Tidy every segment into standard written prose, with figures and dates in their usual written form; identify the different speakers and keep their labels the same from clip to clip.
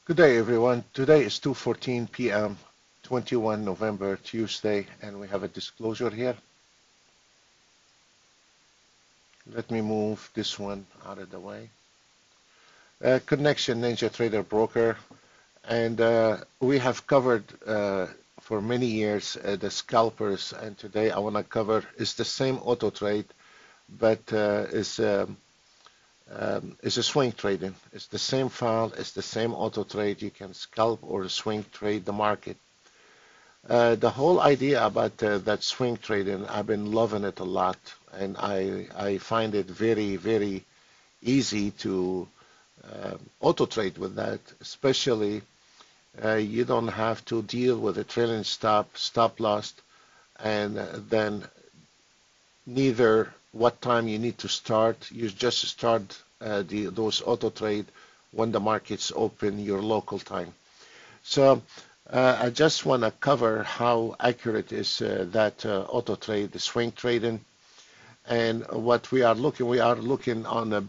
Speaker 1: Good day, everyone. Today is 2:14 p.m., 21 November, Tuesday, and we have a disclosure here. Let me move this one out of the way. Connection NinjaTrader broker, and we have covered for many years the scalpers, and today I want to cover is the same auto trade, but is a swing trading. It's the same file, it's the same auto trade. You can scalp or swing trade the market. The whole idea about that swing trading, I've been loving it a lot, and I find it very, very easy to auto trade with that, especially you don't have to deal with a trailing stop loss, and then neither what time you need to start. You just start those auto trade when the markets open your local time. So I just want to cover how accurate is that auto trade, the swing trading, and what we are looking on a,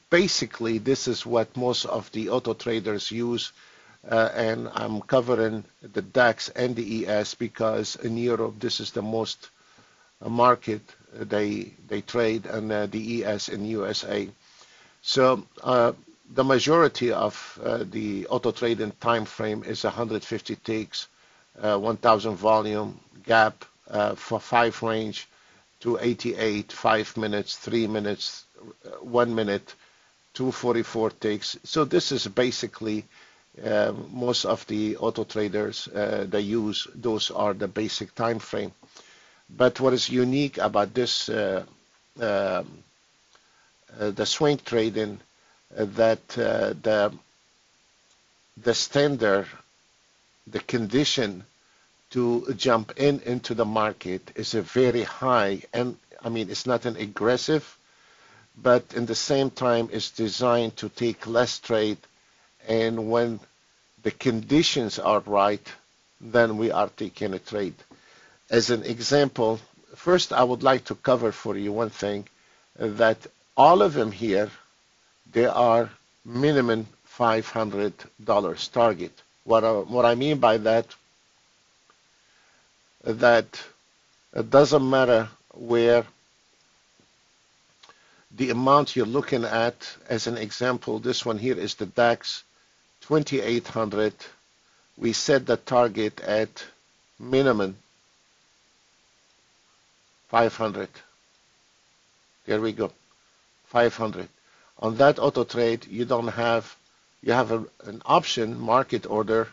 Speaker 1: basically this is what most of the auto traders use, and I'm covering the DAX and the ES because in Europe this is the most market they trade, and the ES in USA. So the majority of the auto trading time frame is 150 ticks, 1000 volume, gap for 5 range, 288, 5 minutes, 3 minutes, 1 minute, 244 ticks. So this is basically most of the auto traders they use. Those are the basic time frame. But what is unique about this the swing trading, that the standard, the condition to jump into the market is a very high, and I mean it's not an aggressive, but in the same time it's designed to take less trade, and when the conditions are right, then we are taking a trade. As an example, first I would like to cover for you one thing, that all of them here, they are minimum $500 target. What I mean by that, that it doesn't matter where the amount you're looking at. As an example, this one here is the DAX 2800. We set the target at minimum 500. There we go, 500. On that auto trade, you have an option, market order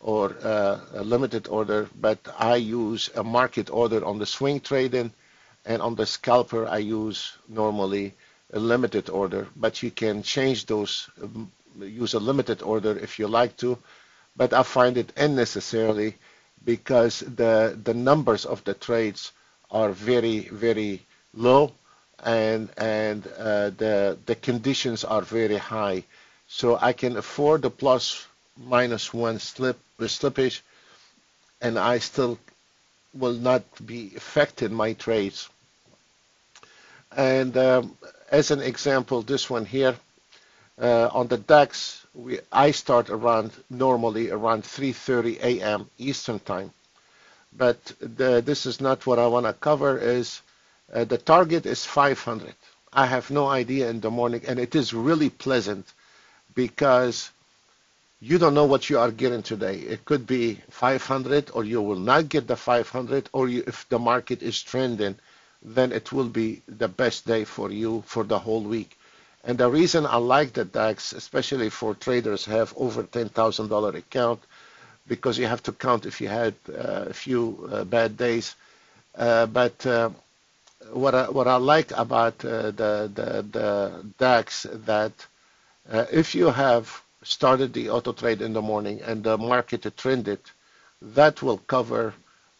Speaker 1: or a limited order, but I use a market order on the swing trading, and on the scalper I use normally a limited order, but you can change those, use a limited order if you like to, but I find it unnecessarily because the numbers of the trades are very, very low, and the conditions are very high. So I can afford the plus minus one slippage, and I still will not be affected my trades. And as an example, this one here, on the DAX, I start normally around 3:30 a.m. Eastern time. But this is not what I want to cover. Is the target is 500. I have no idea in the morning, and it is really pleasant because you don't know what you are getting today. It could be 500, or you will not get the 500, or if the market is trending, then it will be the best day for you for the whole week. And the reason I like the DAX, especially for traders who have over $10,000 account, because you have to count if you had a few bad days. But what I like about the DAX, that if you have started the auto trade in the morning and the market trended, that will cover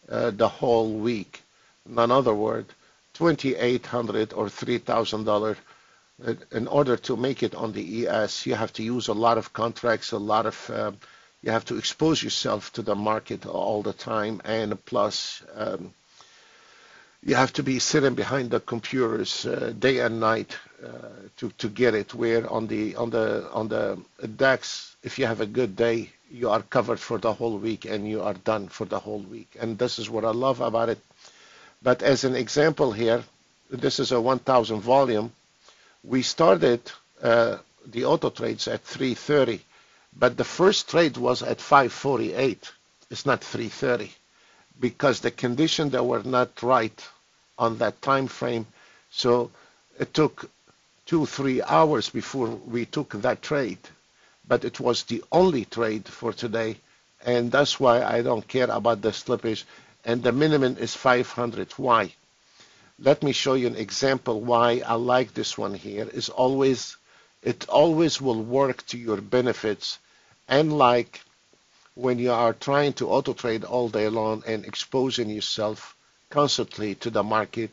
Speaker 1: the whole week. In other words, $2,800 or $3,000. In order to make it on the ES, you have to use a lot of contracts, a lot of you have to expose yourself to the market all the time, and plus you have to be sitting behind the computers day and night to get it. Where on the DAX, if you have a good day, you are covered for the whole week and you are done for the whole week. And this is what I love about it. But as an example here, this is a 1,000 volume. We started the auto trades at 330, but the first trade was at 548. It's not 330 because the conditions that were not right on that time frame. So it took 2-3 hours before we took that trade, but it was the only trade for today, and that's why I don't care about the slippage. And the minimum is 500. Why? Let me show you an example why I like this one here. It always will work to your benefits, and like when you are trying to auto trade all day long and exposing yourself constantly to the market,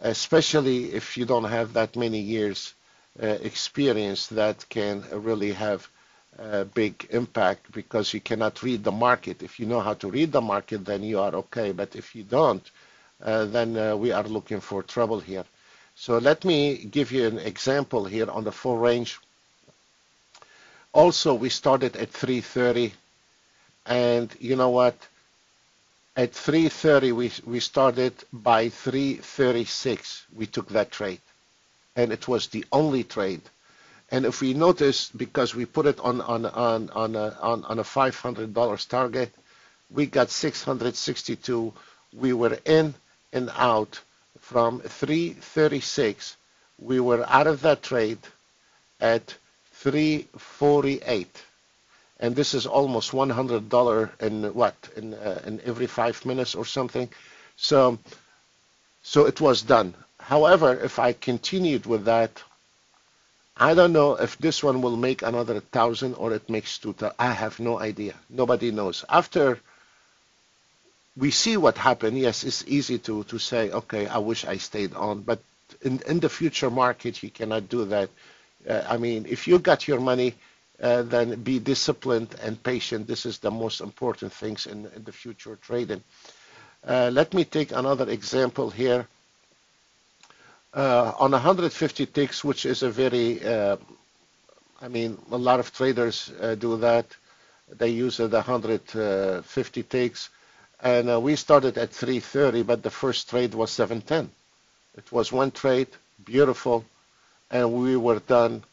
Speaker 1: especially if you don't have that many years experience, that can really have a big impact because you cannot read the market. If you know how to read the market, then you are okay. But if you don't, then we are looking for trouble here. So let me give you an example here on the full range. Also, we started at 330, and you know what? At 330, we started. By 336, we took that trade, and it was the only trade. And if we notice, because we put it on a $500 target, we got 662. We were in and out from 336. We were out of that trade at 348. And this is almost $100 in what, in every 5 minutes or something. So it was done. However, if I continued with that, I don't know if this one will make another 1,000 or it makes 2,000. I have no idea. Nobody knows. After we see what happened, yes, it's easy to say, okay, I wish I stayed on. But in the future market, you cannot do that. I mean, if you got your money, then be disciplined and patient. This is the most important things in the future trading. Let me take another example here. On 150 ticks, which is a very, I mean, a lot of traders do that. They use the 150 ticks. And we started at 330, but the first trade was 710. It was one trade, beautiful, and we were done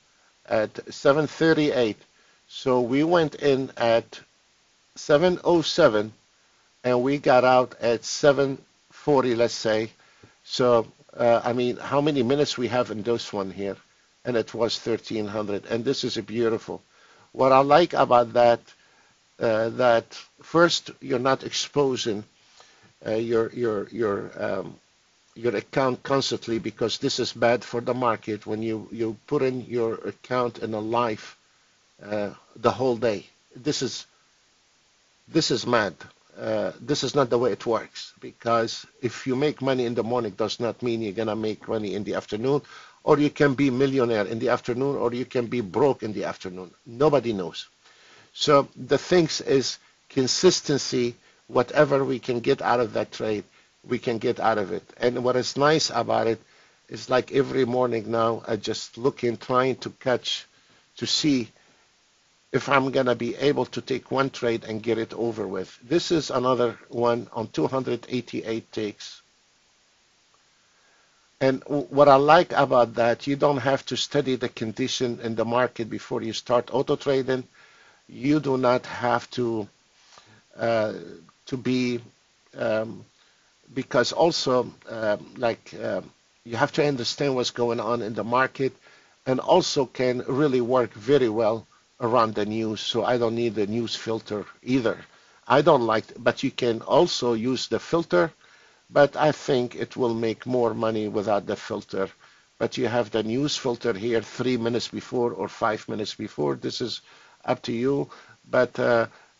Speaker 1: at 738. So we went in at 707, and we got out at 740, let's say. So, I mean, how many minutes we have in this one here? And it was 1,300, and this is a beautiful. What I like about that, that first, you're not exposing your account constantly, because this is bad for the market when you put in your account in a live the whole day. This is mad. This is not the way it works, because if you make money in the morning does not mean you're gonna make money in the afternoon, or you can be millionaire in the afternoon, or you can be broke in the afternoon. Nobody knows. So the things is consistency. Whatever we can get out of that trade, we can get out of it. And what is nice about it is, like every morning now, I just looking, trying to catch, to see if I'm going to be able to take one trade and get it over with. This is another one on 288 ticks. And what I like about that, you don't have to study the condition in the market before you start auto trading. You do not have to be, because also you have to understand what's going on in the market, and also can really work very well around the news. So I don't need the news filter either. I don't like, but you can also use the filter, but I think it will make more money without the filter. But you have the news filter here 3 minutes before or 5 minutes before. This is up to you. But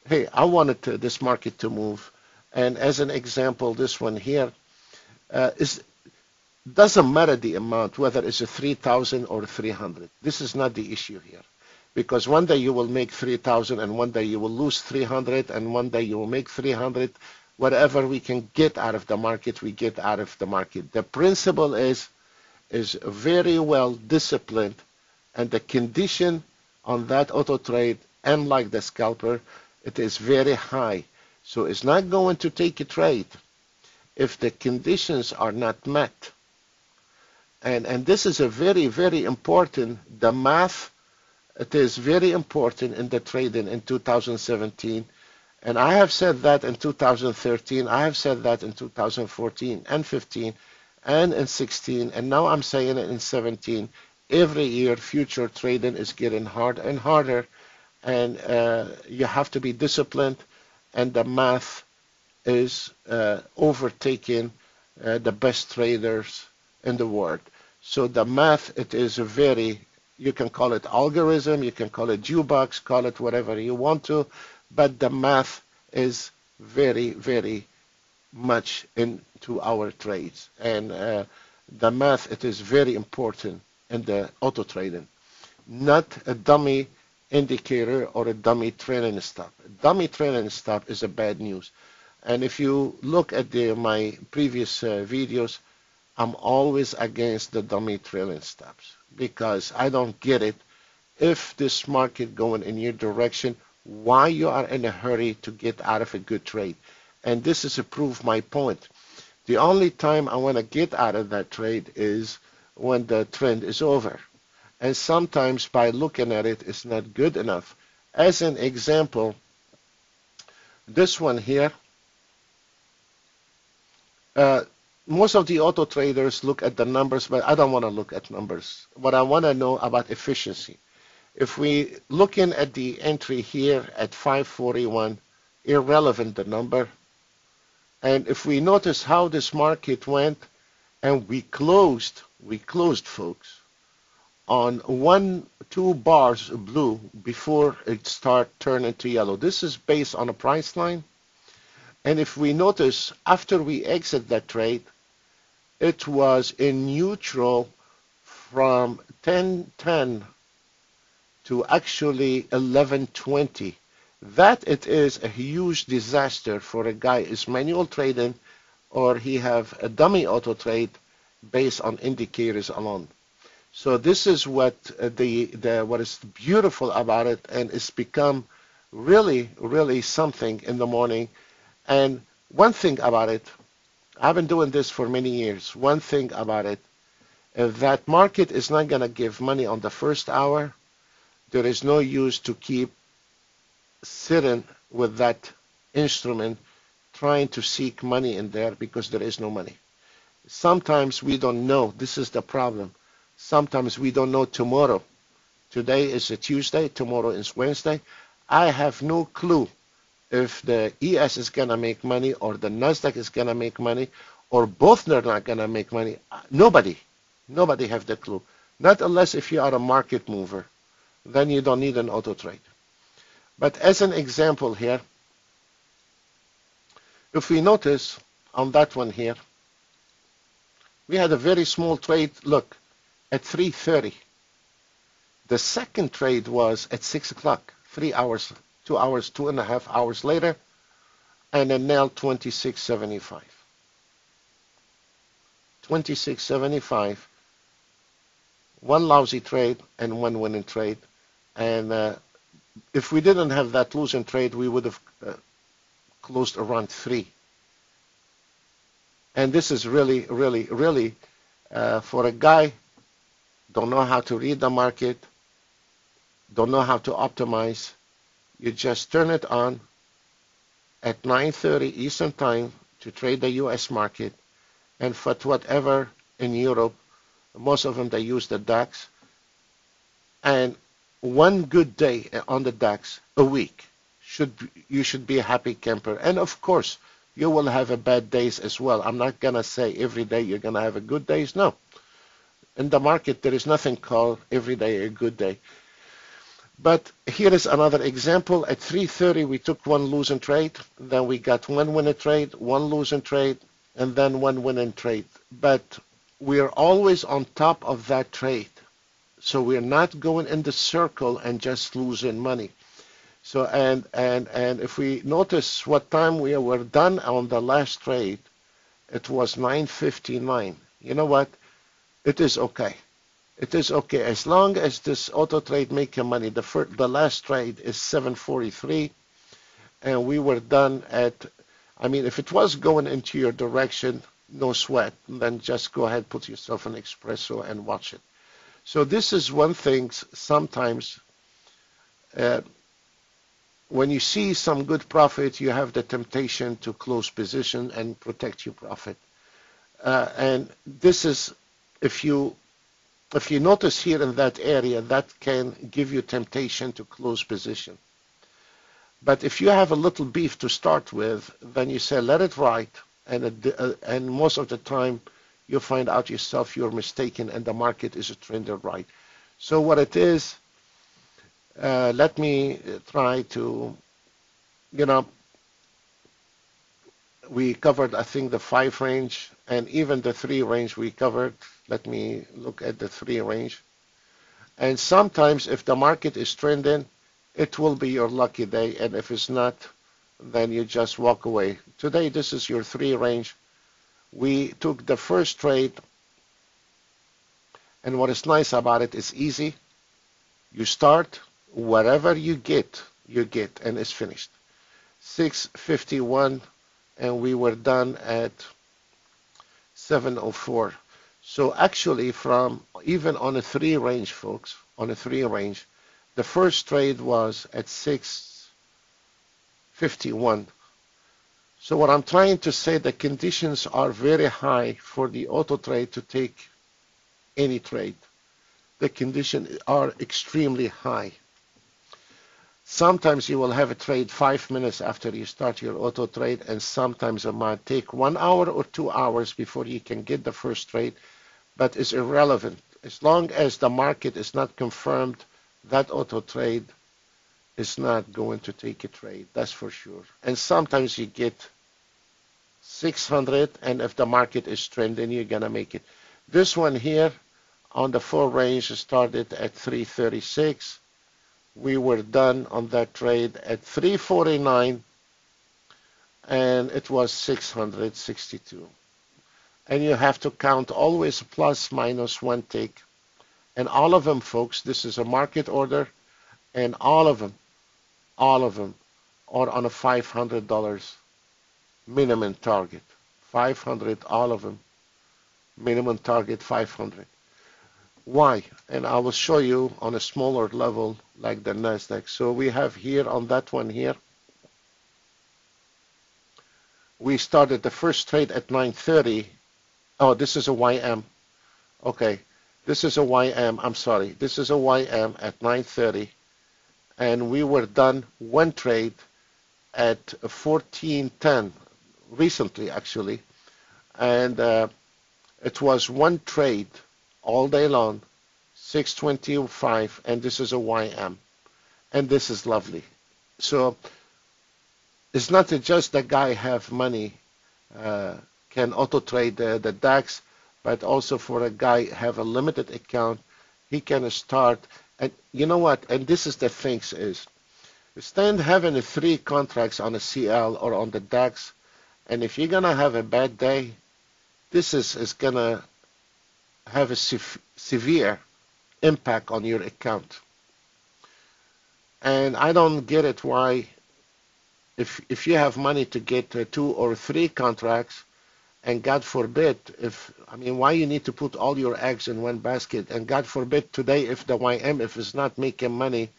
Speaker 1: hey, I wanted this market to move. And as an example, this one here doesn't matter the amount, whether it's a 3,000 or 300. This is not the issue here. Because one day you will make 3,000, and one day you will lose 300, and one day you will make 300. Whatever we can get out of the market, we get out of the market. The principle is, is very well disciplined, and the condition on that auto trade, unlike the scalper, it is very high. So it's not going to take a trade if the conditions are not met. And this is a very, very important, the math, it is very important in the trading in 2017. And I have said that in 2013, I have said that in 2014 and 15 and in 16, and now I'm saying it in 17. Every year, future trading is getting harder and harder, and you have to be disciplined, and the math is overtaking the best traders in the world. So the math, it is a very, you can call it algorithm, you can call it jukebox, call it whatever you want to, but the math is very, very much into our trades. And the math, it is very important in the auto trading, not a dummy indicator or a dummy trailing stop. A dummy trailing stop is a bad news. And if you look at my previous videos, I'm always against the dummy trailing stops because I don't get it. If this market going in your direction, why you are in a hurry to get out of a good trade? And this is to prove my point. The only time I want to get out of that trade is when the trend is over. And sometimes by looking at it, it's not good enough. As an example, this one here, most of the auto traders look at the numbers, but I don't want to look at numbers. What I want to know about efficiency. If we looking at the entry here at 541, irrelevant the number. And if we notice how this market went, and we closed folks, on 2 bars blue before it start turning to yellow. This is based on a price line. And if we notice after we exit that trade, it was in neutral from 1010 to actually 1120. That it is a huge disaster for a guy is manual trading or he have a dummy auto trade based on indicators alone. So this is what what is beautiful about it, and it's become really, really something in the morning. And one thing about it, I've been doing this for many years. One thing about it, if that market is not going to give money on the first hour, there is no use to keep sitting with that instrument trying to seek money in there because there is no money. Sometimes we don't know. This is the problem. Sometimes we don't know tomorrow. Today is a Tuesday. Tomorrow is Wednesday. I have no clue if the ES is going to make money or the Nasdaq is going to make money or both are not going to make money. Nobody have the clue. Not unless if you are a market mover. Then you don't need an auto trade. But as an example here, if we notice on that one here, we had a very small trade, look, at 3:30. The second trade was at 6 o'clock, 3 hours, 2 hours, 2.5 hours later, and then now 26.75. 26.75, one lousy trade and one winning trade. And if we didn't have that losing trade, we would have closed around 3. And this is really, really, really, for a guy, don't know how to read the market, don't know how to optimize, you just turn it on at 9:30 Eastern Time to trade the U.S. market, and for whatever in Europe, most of them, they use the DAX, and one good day on the DAX a week, you should be a happy camper. And of course, you will have a bad days as well. I'm not going to say every day you're going to have a good days. No. In the market, there is nothing called every day a good day. But here is another example. At 3:30, we took one losing trade. Then we got one winning trade, one losing trade, and then one winning trade. But we are always on top of that trade. So we're not going in the circle and just losing money. So and if we notice what time we were done on the last trade, it was 9:59. You know what? it is okay. It is okay as long as this auto trade making money. The last trade is 743, and we were done at. I mean, if it was going into your direction, no sweat. Then just go ahead, put yourself an espresso, and watch it. So this is one thing. Sometimes uh, when you see some good profit, you have the temptation to close position and protect your profit. And this is if you notice here in that area, that can give you temptation to close position. But if you have a little beef to start with, then you say, let it ride. And most of the time, you'll find out yourself you're mistaken and the market is a trended right. So what it is, let me try to, you know, we covered, I think, the 5 range and even the 3 range we covered. Let me look at the 3 range. And sometimes if the market is trending, it will be your lucky day. And if it's not, then you just walk away. Today, this is your 3 range. We took the first trade. And what is nice about it is easy. You start, whatever you get, and it's finished. 651, and we were done at 704. So actually from even on a 3 range, folks, on a 3 range, the first trade was at 651. So what I'm trying to say, the conditions are very high for the auto trade to take any trade. The conditions are extremely high. Sometimes you will have a trade 5 minutes after you start your auto trade, and sometimes it might take 1 hour or 2 hours before you can get the first trade, but it's irrelevant. As long as the market is not confirmed, that auto trade is not going to take a trade, that's for sure. And sometimes you get 600, and if the market is trending, you're going to make it. This one here on the 4 range started at 336. We were done on that trade at 349, and it was 662. And you have to count always plus minus 1 tick. And all of them, folks, this is a market order, and all of them are on a $500 minimum target. 500, all of them, minimum target 500. Why? And I will show you on a smaller level like the NASDAQ. So we have here on that one here, we started the first trade at 930. Oh, this is a YM. Okay, this is a YM. I'm sorry. This is a YM at 930. And we were done 1 trade at 1410 recently, actually. And it was 1 trade all day long, 625, and this is a YM. And this is lovely. So it's not just the guy have money, can auto trade the DAX, but also for a guy have a limited account, he can start. And you know what? And this is the thing is, instead of having 3 contracts on a CL or on the DAX, and if you're gonna have a bad day, this is gonna have a severe impact on your account. And I don't get it why, if you have money to get 2 or 3 contracts, and God forbid, why you need to put all your eggs in one basket, and God forbid today if the YM, if it's not making money,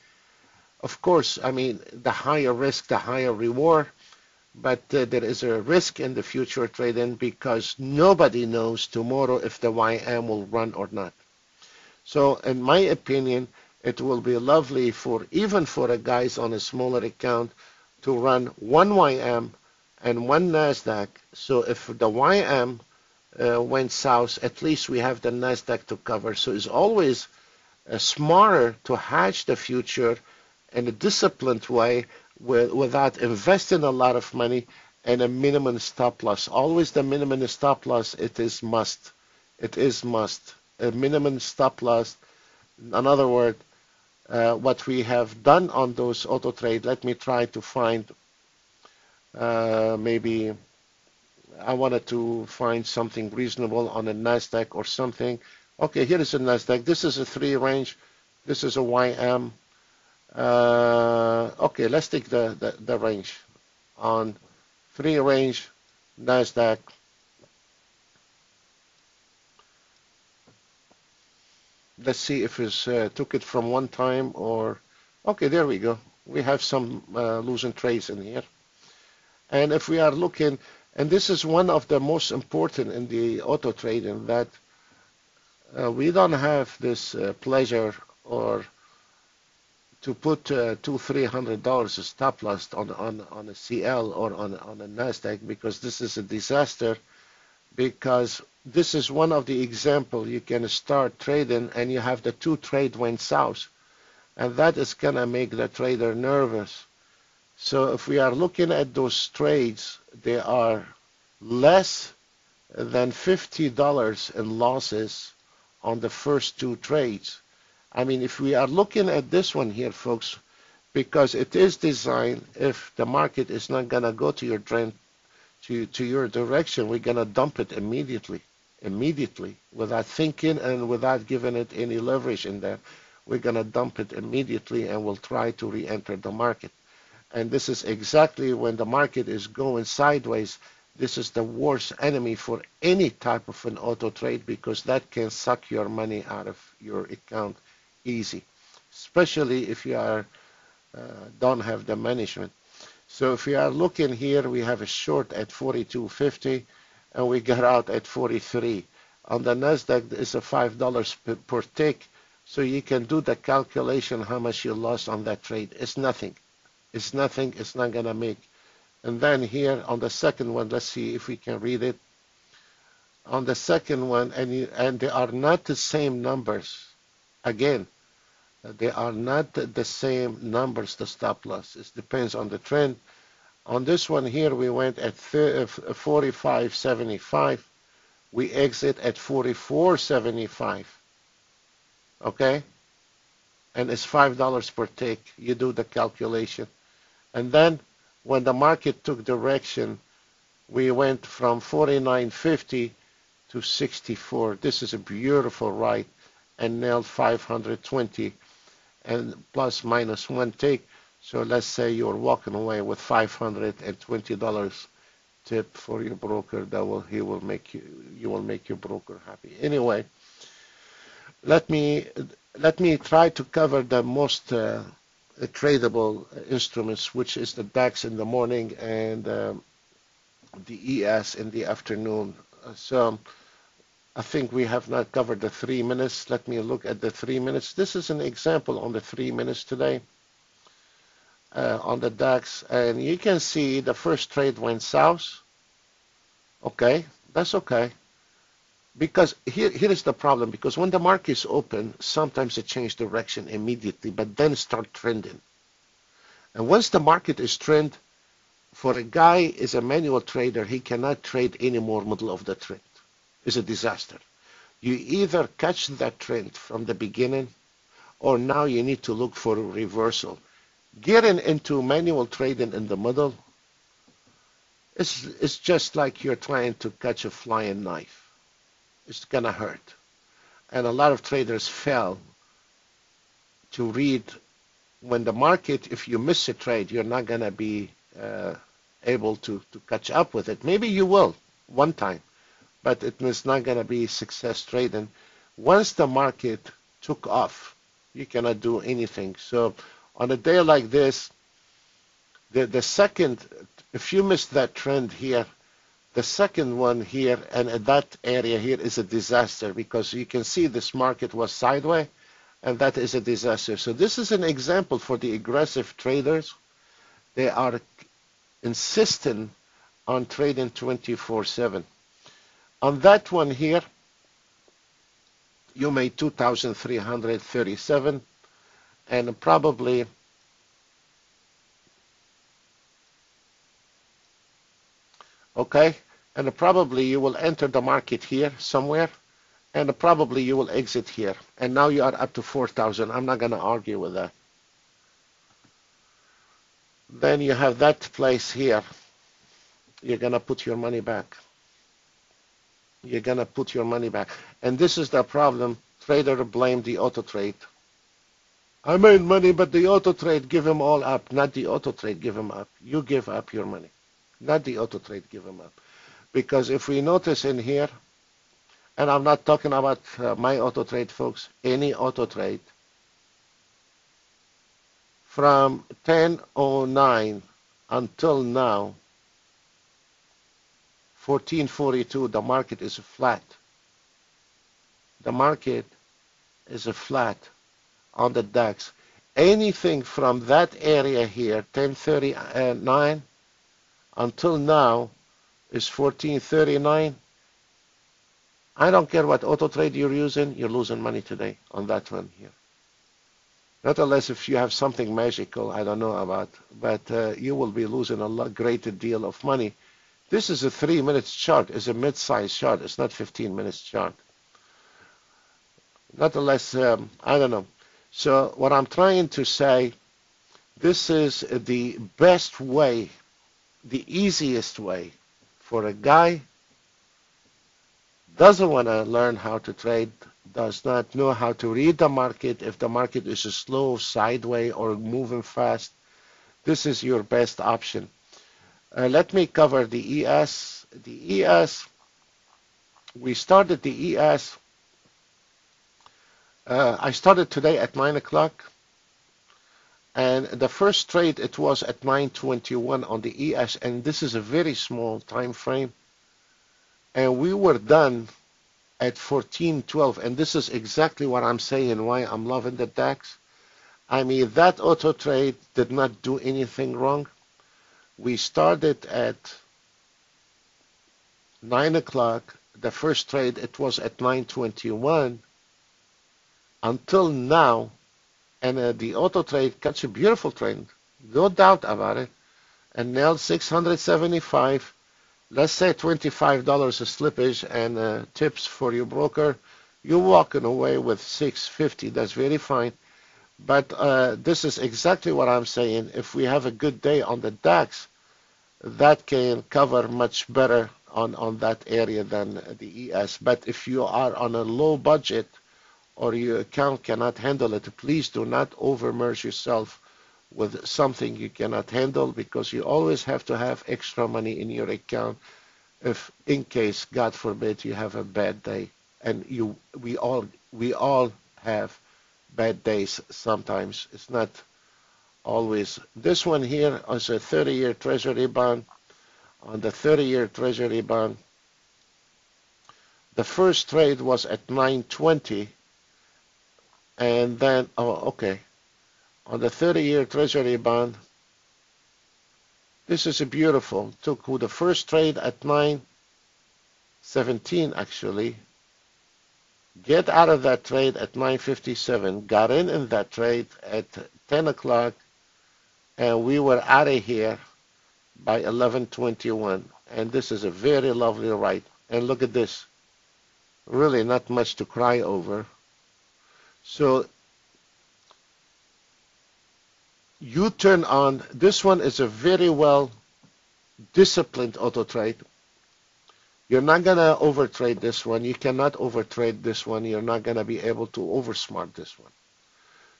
Speaker 1: of course, the higher risk, the higher reward, but there is a risk in the future trading because nobody knows tomorrow if the YM will run or not. So in my opinion, it will be lovely even for a guys on a smaller account to run 1 YM and 1 NASDAQ. So if the YM went south, at least we have the NASDAQ to cover. So it's always smarter to hedge the future in a disciplined way without investing a lot of money and a minimum stop loss. Always the minimum stop loss, it is must. It is must. A minimum stop loss. In other words, what we have done on those auto trade, let me try to find, maybe I wanted to find something reasonable on a NASDAQ or something. Okay, here is a NASDAQ. This is a 3 range. This is a YM. Okay, let's take the range. On 3 range, NASDAQ. Let's see if it's took it from one time or... Okay, there we go. We have some losing trades in here. And if we are looking, and this is one of the most important in the auto trading, that we don't have this pleasure or to put $200-300 stop loss on a CL or on a NASDAQ, because this is a disaster, because this is one of the example you can start trading and you have the two trade went south, and that is gonna make the trader nervous. So if we are looking at those trades, they are less than $50 in losses on the first two trades. I mean, if we are looking at this one here, folks, because it is designed, if the market is not going to go to your trend, to your direction, we're going to dump it immediately, without thinking and without giving it any leverage in there. We're going to dump it immediately and we'll try to re-enter the market. And this is exactly when the market is going sideways. This is the worst enemy for any type of an auto trade, because that can suck your money out of your account easy, especially if you are don't have the management. So if we are looking here, we have a short at 42.50 and we got out at 43. On the NASDAQ, it's a $5 per tick, so you can do the calculation how much you lost on that trade. It's nothing. It's nothing. It's not gonna make. And then here on the second one, let's see if we can read it. On the second one, and they are not the same numbers. Again, they are not the same numbers, the stop loss. It depends on the trend. On this one here, we went at 45.75. We exit at 44.75. Okay? And it's $5 per tick. You do the calculation. And then when the market took direction, we went from 49.50 to 64. This is a beautiful ride, and nailed 520 and plus minus one tick. So let's say you're walking away with $520 tip for your broker. You will make your broker happy. Anyway, let me try to cover the most tradable instruments, which is the DAX in the morning and the ES in the afternoon. So I think we have not covered the 3 minutes. Let me look at the 3 minutes. This is an example on the 3 minutes today on the DAX, and you can see the first trade went south. Okay, that's okay. Because here is the problem, because when the market is open, sometimes it changes direction immediately, but then start trending. And once the market is trend, for a guy is a manual trader, he cannot trade anymore middle of the trend. It's a disaster. You either catch that trend from the beginning, or now you need to look for a reversal. Getting into manual trading in the middle, it's just like you're trying to catch a flying knife. It's gonna hurt. And a lot of traders fail to read when the market, if you miss a trade, you're not gonna be able to catch up with it. Maybe you will one time, but it is not gonna be success trading. Once the market took off, you cannot do anything. So on a day like this, the second, if you miss that trend here, the second one here and at that area here is a disaster, because you can see this market was sideways, and that is a disaster. So this is an example for the aggressive traders. They are insistent on trading 24/7. On that one here, you made 2,337, and probably okay, and probably you will enter the market here somewhere, and probably you will exit here, and now you are up to 4,000. I'm not going to argue with that. Then you have that place here. You're going to put your money back. You're gonna put your money back. And this is the problem. Trader blame the auto trade. I made money, but the auto trade give him all up. Not the auto trade give him up. You give up your money. Not the auto trade give him up. Because if we notice in here, and I'm not talking about my auto trade, folks, any auto trade, from 10:09 until now, 14:42, the market is flat. The market is flat on the DAX. Anything from that area here, 10:39 until now, is 14:39. I don't care what auto trade you're using, you're losing money today on that one here. Not unless if you have something magical I don't know about, but you will be losing a greater deal of money. This is a 3 minutes chart. It's a mid-size chart. It's not 15 minutes chart. Not unless, I don't know. So what I'm trying to say, this is the best way, the easiest way for a guy doesn't want to learn how to trade, does not know how to read the market. If the market is slow, sideways, or moving fast, this is your best option. Let me cover the ES. The ES, we started the ES. I started today at 9 o'clock. And the first trade, it was at 9:21 on the ES. And this is a very small time frame. And we were done at 14:12. And this is exactly what I'm saying, why I'm loving the DAX. I mean, that auto trade did not do anything wrong. We started at 9 o'clock. The first trade, it was at 9:21 until now. And the auto trade catch a beautiful trend. No doubt about it. And nailed 675. Let's say $25 a slippage and tips for your broker. You're walking away with 650. That's very fine. But this is exactly what I'm saying. If we have a good day on the DAX, that can cover much better on that area than the ES. But if you are on a low budget or your account cannot handle it, please do not overmerge yourself with something you cannot handle, because you always have to have extra money in your account if in case, God forbid, you have a bad day. And we all have bad days sometimes. It's not always. This one here is a 30-year treasury bond. On the 30-year treasury bond, the first trade was at 9:20, and then, oh, okay. On the 30-year treasury bond, this is a beautiful. Took the first trade at 9:17 actually. Get out of that trade at 9:57. Got in that trade at 10 o'clock, and we were out of here by 11:21. And this is a very lovely ride. And look at this. Really not much to cry over. So you turn on, this one is a very well disciplined auto trade. You're not going to overtrade this one. You cannot overtrade this one. You're not going to be able to oversmart this one.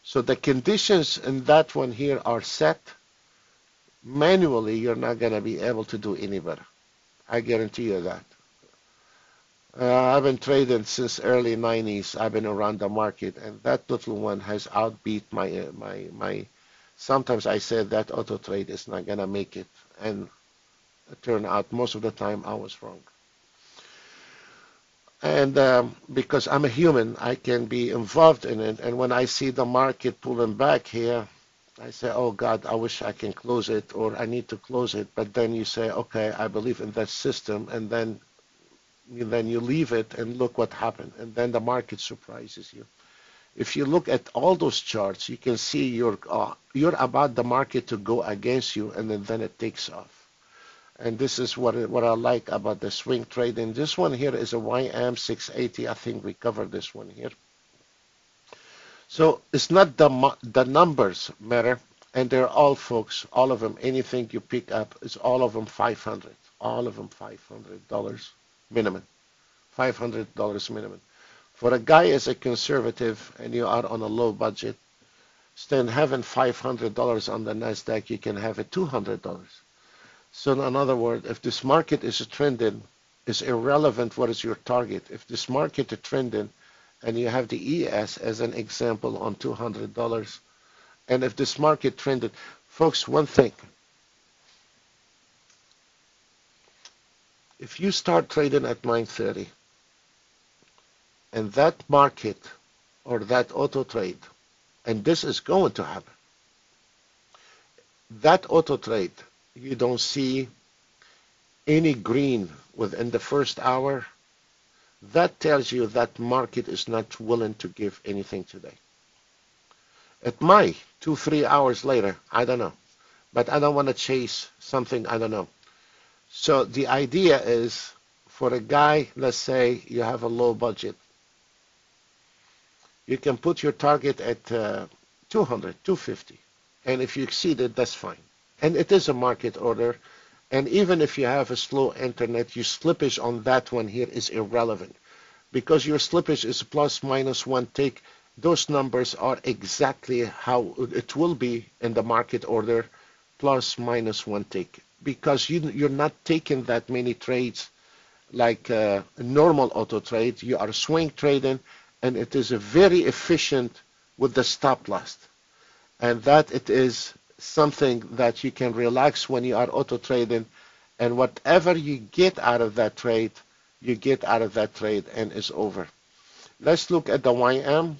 Speaker 1: So the conditions in that one here are set. Manually, you're not going to be able to do any better. I guarantee you that. I've been trading since early 90s. I've been around the market, and that little one has outbeat my. Sometimes I said that auto trade is not going to make it, and it turned out most of the time I was wrong. And because I'm a human, I can be involved in it. And when I see the market pulling back here, I say, oh God, I wish I can close it, or I need to close it. But then you say, okay, I believe in that system, and then you leave it and look what happened. And then the market surprises you. If you look at all those charts, you can see you're about the market to go against you, and then it takes off. And this is what I like about the swing trading. This one here is a YM 680. I think we covered this one here. So it's not the numbers matter, and they're all, folks, all of them. Anything you pick up is all of them 500. All of them $500 minimum. $500 minimum. For a guy as a conservative and you are on a low budget, instead of having $500 on the NASDAQ, you can have it $200. So in other words, if this market is trending, it's irrelevant what is your target. If this market is trending and you have the ES as an example on $200, and if this market trended, folks, one thing, if you start trading at 9:30 and that market or that auto trade, and this is going to happen, that auto trade, you don't see any green within the first hour, that tells you that market is not willing to give anything today. It might 2-3 hours later, I don't know, but I don't want to chase something I don't know. So the idea is for a guy, let's say you have a low budget, you can put your target at 200, 250, and if you exceed it, that's fine. And it is a market order, and even if you have a slow internet, your slippage on that one here is irrelevant because your slippage is plus minus one tick. Those numbers are exactly how it will be in the market order, plus minus one tick, because you're not taking that many trades like a normal auto trade. You are swing trading, and it is a very efficient with the stop loss, and that it is something that you can relax when you are auto trading, and whatever you get out of that trade, you get out of that trade and it's over. Let's look at the YM.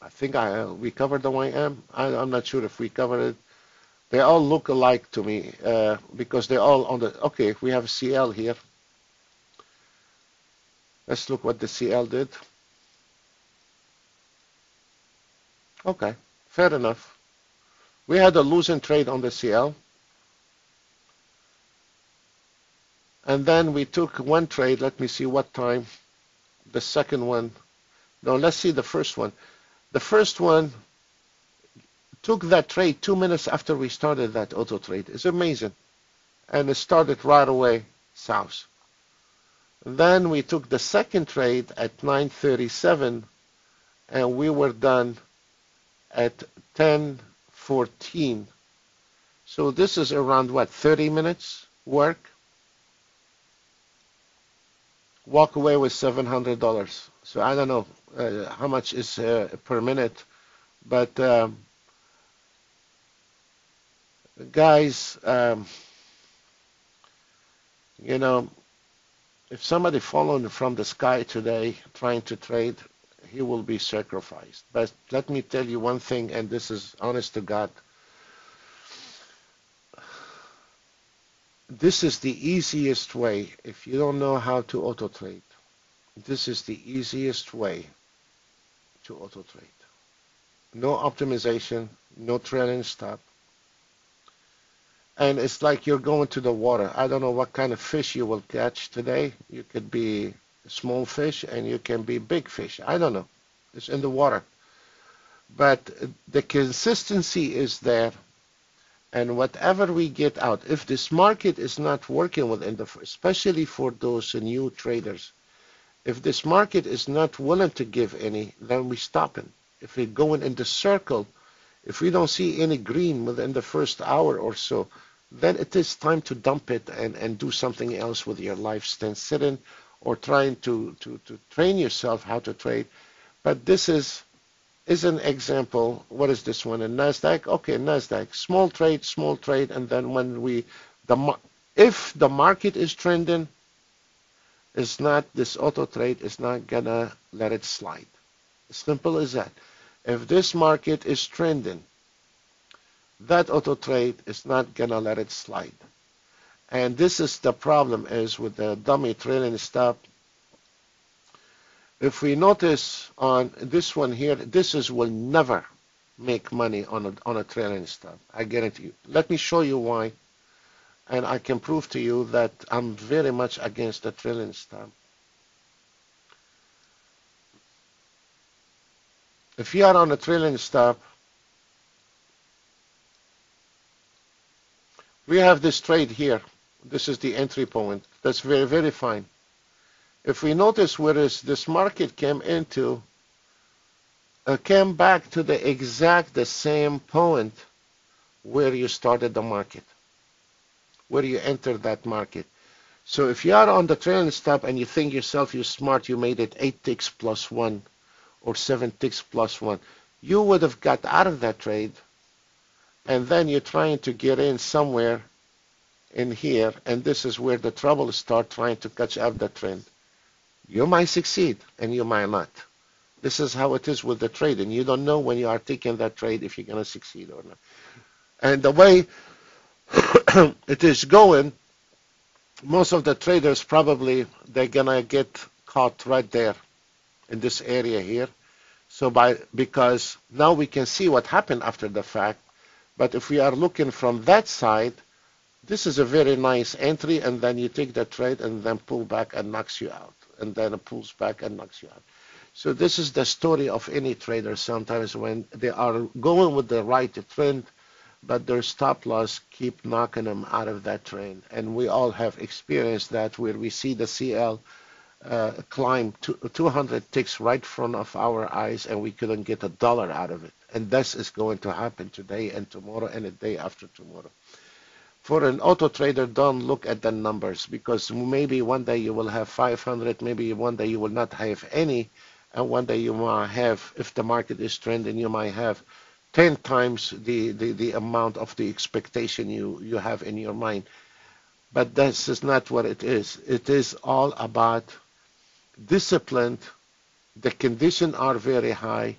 Speaker 1: I think we covered the YM. I'm not sure if we covered it. They all look alike to me because they're all on the, okay, we have CL here. Let's look what the CL did. Okay, fair enough. We had a losing trade on the CL. And then we took one trade. Let me see what time. The second one. No, let's see the first one. The first one took that trade 2 minutes after we started that auto trade. It's amazing. And it started right away south. Then we took the second trade at 9:37 and we were done at 10:14. So this is around what, 30 minutes work? Walk away with $700. So I don't know how much is per minute, but guys, you know, if somebody fallen from the sky today trying to trade, he will be sacrificed. But let me tell you one thing, and this is honest to God. This is the easiest way. If you don't know how to auto trade, this is the easiest way to auto trade. No optimization, no trailing stop. And it's like you're going to the water. I don't know what kind of fish you will catch today. You could be small fish and you can be big fish. I don't know. It's in the water. But the consistency is there. And whatever we get out, if this market is not working within the, especially for those new traders, if this market is not willing to give any, then we stop it. If we're going in the circle, if we don't see any green within the first hour or so, then it is time to dump it and do something else with your life than sitting or trying to train yourself how to trade. But this is an example. What is this one? In NASDAQ? Okay, NASDAQ. Small trade, and then when if the market is trending, it's not, this auto trade is not gonna let it slide. As simple as that. If this market is trending, that auto trade is not gonna let it slide. And this is the problem is with the dummy trailing stop. If we notice on this one here, this will never make money on a trailing stop. I guarantee you. Let me show you why. And I can prove to you that I'm very much against the trailing stop. If you are on a trailing stop, we have this trade here. This is the entry point. That's very, very fine. If we notice, whereas this market came back to the same point where you started the market, where you entered that market. So if you are on the trailing stop and you think yourself you're smart, you made it 8 ticks plus 1 or 7 ticks plus 1, you would have got out of that trade, and then you're trying to get in somewhere in here, and this is where the trouble starts trying to catch up the trend. You might succeed and you might not. This is how it is with the trade, and you don't know when you are taking that trade if you're going to succeed or not. And the way it is going, most of the traders probably, they're going to get caught right there in this area here. So because now we can see what happened after the fact, but if we are looking from that side, this is a very nice entry, and then you take the trade and then pull back and knocks you out, and then it pulls back and knocks you out. So this is the story of any trader sometimes when they are going with the right trend, but their stop loss keep knocking them out of that trend. And we all have experienced that, where we see the CL climb 200 ticks right in front of our eyes, and we couldn't get $1 out of it. And this is going to happen today and tomorrow and the day after tomorrow. For an auto trader, don't look at the numbers, because maybe one day you will have 500, maybe one day you will not have any, and one day you might have, if the market is trending, you might have 10 times the amount of the expectation you have in your mind. But this is not what it is. It is all about discipline. The conditions are very high,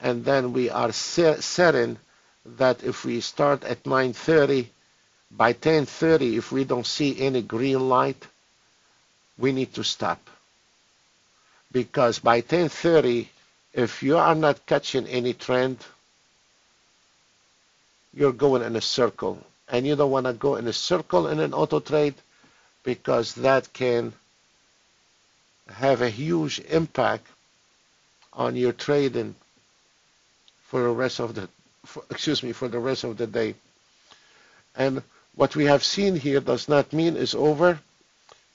Speaker 1: and then we are certain that if we start at 9:30, by 10:30, if we don't see any green light, we need to stop. Because by 10:30, if you are not catching any trend, you're going in a circle. And you don't want to go in a circle in an auto trade, because that can have a huge impact on your trading for the rest of the day. And what we have seen here does not mean it's over.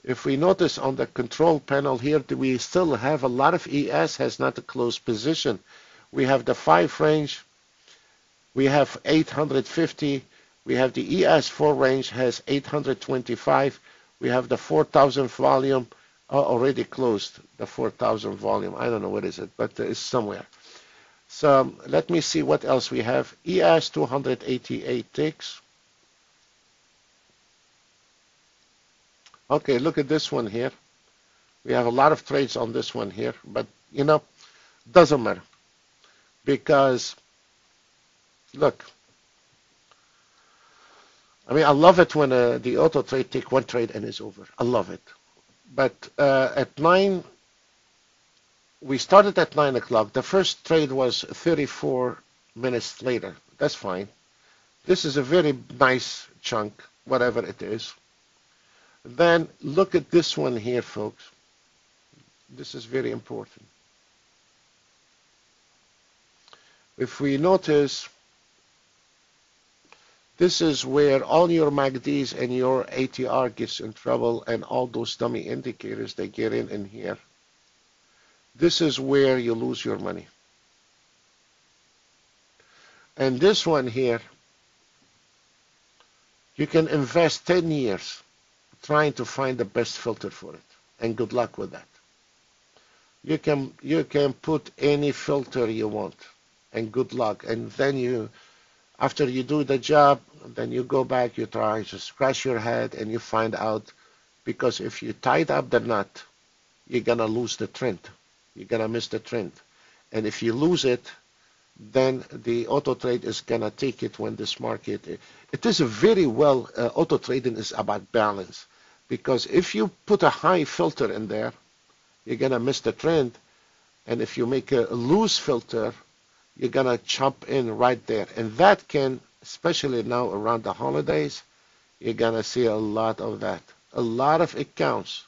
Speaker 1: If we notice on the control panel here, we still have a lot of ES has not a closed position. We have the 5 range, we have 850, we have the ES4 range has 825, we have the 4,000 volume already closed, the 4,000 volume. I don't know what is it, but it's somewhere. So let me see what else we have. ES 288 ticks. Okay, look at this one here. We have a lot of trades on this one here, but doesn't matter, because look, I mean, I love it when the auto trade take one trade and it's over. I love it. But at 9, we started at 9 o'clock. The first trade was 34 minutes later. That's fine. This is a very nice chunk, whatever it is. Then look at this one here, folks. This is very important. If we notice, this is where all your MACDs and your ATR gets in trouble, and all those dummy indicators, they get in here. This is where you lose your money. And this one here, you can invest 10 years trying to find the best filter for it, and good luck with that. You can put any filter you want, and good luck. And then after you do the job, then you go back, you try to scratch your head, and you find out, because if you tied up the knot, you're gonna lose the trend. You're gonna miss the trend. And if you lose it, then the auto trade is gonna take it when this market. It is a very well, auto trading is about balance, because if you put a high filter in there, you're gonna miss the trend, and if you make a loose filter, you're gonna chop in right there. And that can, especially now around the holidays, you're gonna see a lot of that. A lot of accounts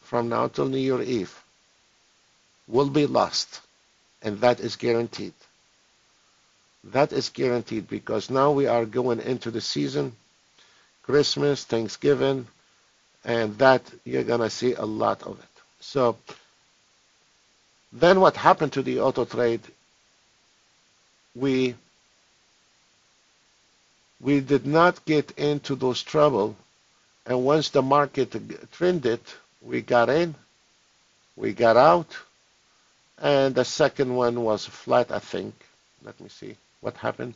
Speaker 1: from now till New Year Eve will be lost, and that is guaranteed. That is guaranteed, because now we are going into the season, Christmas, Thanksgiving, and that you're gonna see a lot of it. So then what happened to the auto trade? We we did not get into those trouble, and once the market trended, we got in, we got out, and the second one was flat, I think. Let me see what happened.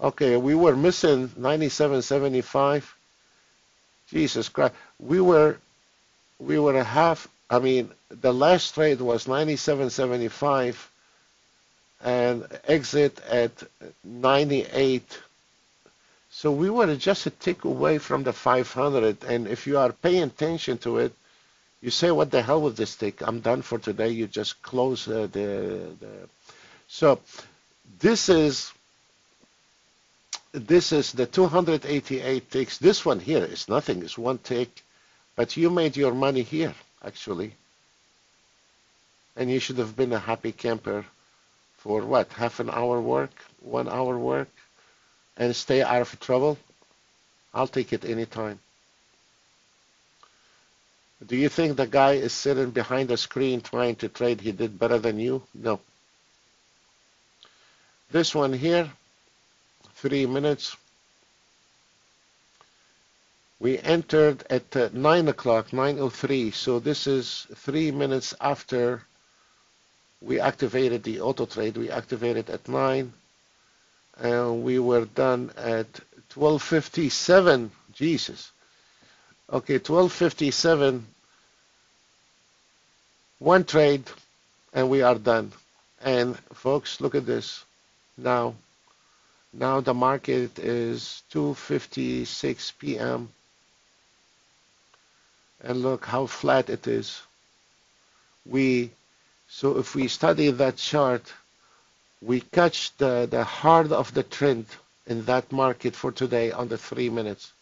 Speaker 1: Okay, we were missing 97.75. Jesus Christ, we were a half. I mean, the last trade was 97.75 and exit at 98. So we were just a tick away from the 500. And if you are paying attention to it, you say, "What the hell with this tick? I'm done for today." You just close the. So this is the 288 ticks. This one here is nothing. It's one tick, but you made your money here actually, and you should have been a happy camper for what, half an hour work, 1 hour work, and stay out of trouble. I'll take it anytime. Do you think the guy is sitting behind the screen trying to trade he did better than you? No. This one here, 3 minutes. We entered at 9 o'clock, 9:03. So this is 3 minutes after we activated the auto trade. We activated at 9, and we were done at 12:57. Jesus. Okay, 12:57. One trade, and we are done. And folks, look at this. Now the market is 2:56 p.m. and look how flat it is. So if we study that chart, we catch the heart of the trend in that market for today on the 3 minutes,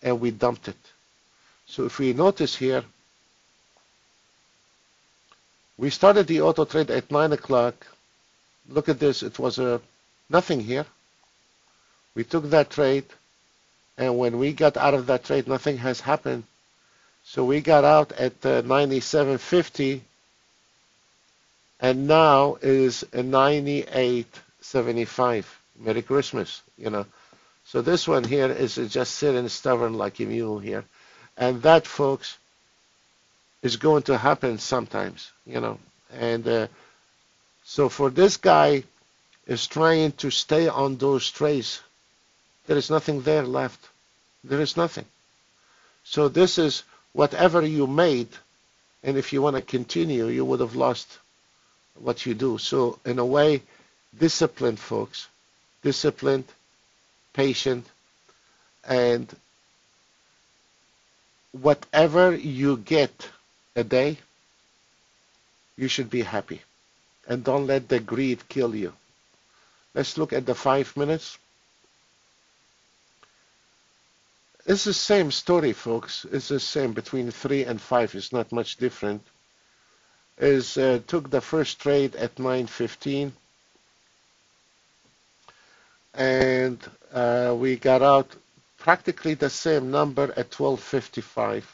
Speaker 1: and we dumped it. So if we notice here, we started the auto trade at 9 o'clock. Look at this. It was nothing here. We took that trade, and when we got out of that trade, nothing has happened. So we got out at 97.50, and now is 98.75. Merry Christmas, you know. So this one here is just sitting stubborn like a mule here. And that, folks, is going to happen sometimes, you know. And so for this guy is trying to stay on those trades, there is nothing there left. There is nothing. So this is whatever you made, and if you want to continue, you would have lost what you do. So in a way, disciplined, folks. Disciplined, patient, and whatever you get a day, you should be happy. And don't let the greed kill you. Let's look at the 5 minutes. It's the same story, folks. It's the same between 3 and 5. It's not much different. Took the first trade at 9:15, and we got out practically the same number at 12:55.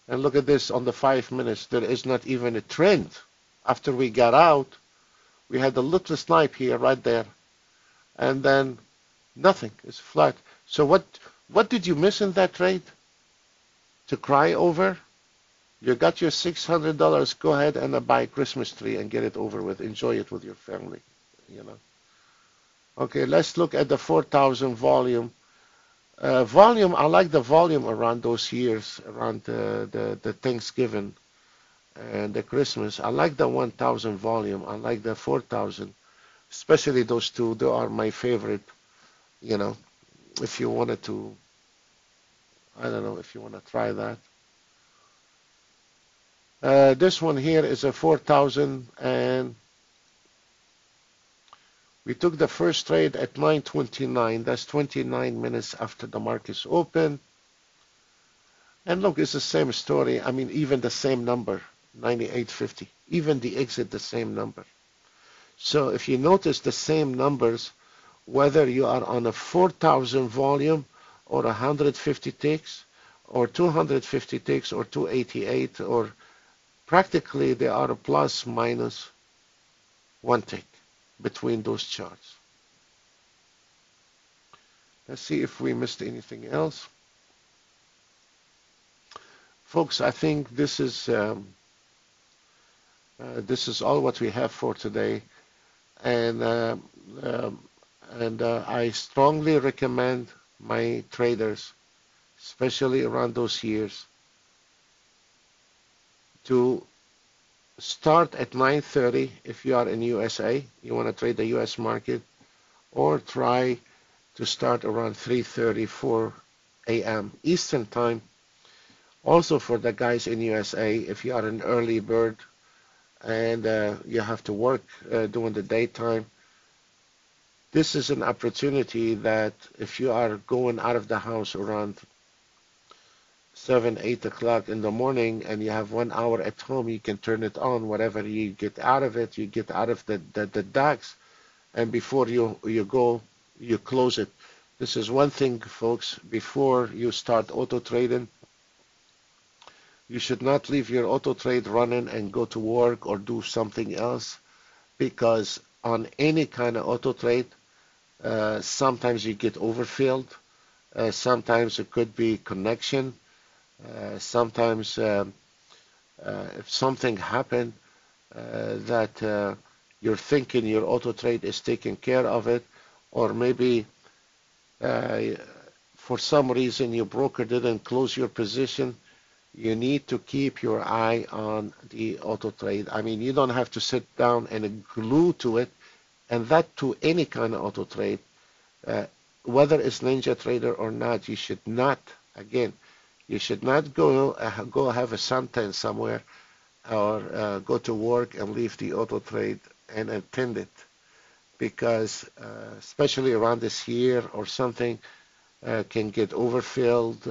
Speaker 1: And look at this on the 5 minutes. There is not even a trend. After we got out, we had a little snipe here, right there, and then nothing. It's flat. So what did you miss in that trade to cry over? You got your $600. Go ahead and buy a Christmas tree and get it over with. Enjoy it with your family, you know. Okay, let's look at the 4,000 volume. Volume, I like the volume around those years, around the Thanksgiving and the Christmas. I like the 1,000 volume. I like the 4,000, especially those two. They are my favorite, you know, if you wanted to, I don't know, if you want to try that. This one here is a 4,000, and we took the first trade at 9:29. That's 29 minutes after the market's open. And look, it's the same story. I mean, even the same number, 98.50. Even the exit, the same number. So if you notice the same numbers, whether you are on a 4,000 volume or 150 ticks or 250 ticks or 288, or practically they are a plus minus 1 tick between those charts. Let's see if we missed anything else. Folks, I think this is all what we have for today, and I strongly recommend my traders, especially around those years, to start at 9:30 if you are in USA, you want to trade the US market, or try to start around 3:30, 4 a.m. Eastern time. Also for the guys in USA, if you are an early bird and you have to work during the daytime, this is an opportunity that if you are going out of the house around 7, 8 o'clock in the morning and you have 1 hour at home, you can turn it on. Whatever you get out of it, you get out of the DAX, and before you go, you close it. This is one thing, folks, before you start auto trading, you should not leave your auto trade running and go to work or do something else, because on any kind of auto trade, sometimes you get overfilled. Sometimes it could be connection. Sometimes if something happened that you're thinking your auto trade is taking care of it, or maybe for some reason your broker didn't close your position, you need to keep your eye on the auto trade. I mean, you don't have to sit down and glue to it, and that to any kind of auto trade, whether it's NinjaTrader or not. You should not, again, you should not go have a suntan somewhere, or go to work and leave the auto trade and attend it, because especially around this year or something can get overfilled,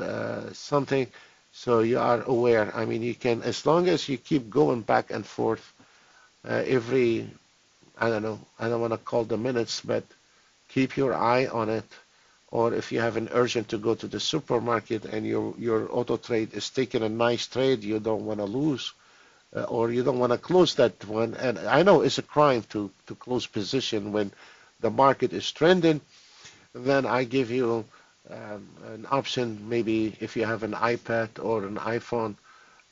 Speaker 1: something. So you are aware. I mean, you can, as long as you keep going back and forth every, I don't know, I don't want to call the minutes, but keep your eye on it. Or if you have an urgent to go to the supermarket and your auto trade is taking a nice trade, you don't want to lose, or you don't want to close that one. And I know it's a crime to close position when the market is trending. Then I give you an option, maybe if you have an iPad or an iPhone,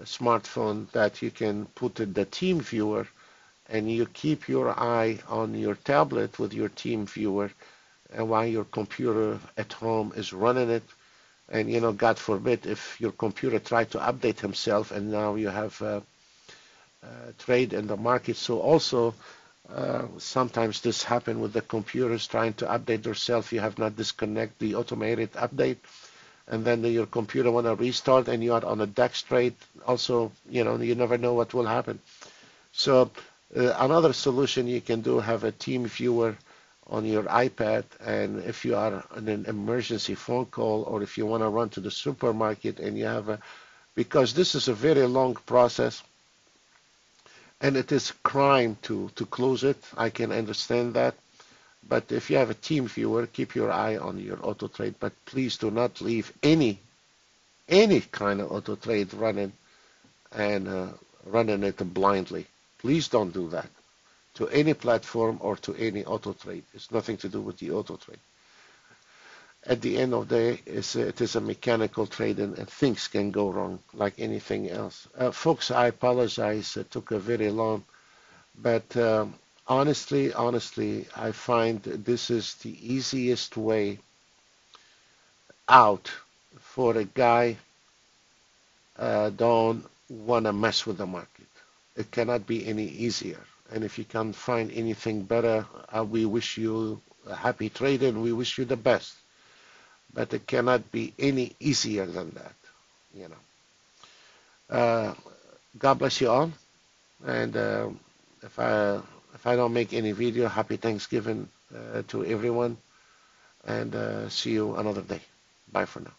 Speaker 1: a smartphone, that you can put in the team viewer, and you keep your eye on your tablet with your team viewer, and while your computer at home is running it. And God forbid if your computer tried to update himself and now you have trade in the market. So also sometimes this happens with the computers trying to update themselves. You have not disconnect the automated update, and then your computer want to restart and you are on a DAX trade. Also, you never know what will happen. So another solution you can do, have a team viewer on your iPad, and if you are on an emergency phone call, or if you want to run to the supermarket and you have because this is a very long process, and it is crime to close it. I can understand that. But if you have a team viewer, keep your eye on your auto trade. But please do not leave any kind of auto trade running and running it blindly. Please don't do that to any platform or to any auto trade. It's nothing to do with the auto trade. At the end of the day, it is a mechanical trade, and things can go wrong like anything else. Folks, I apologize. It took a very long, but honestly, I find this is the easiest way out for a guy don't want to mess with the market. It cannot be any easier. And if you can't find anything better, we wish you a happy trading. We wish you the best. But it cannot be any easier than that, God bless you all. And if I don't make any video, happy Thanksgiving to everyone. And see you another day. Bye for now.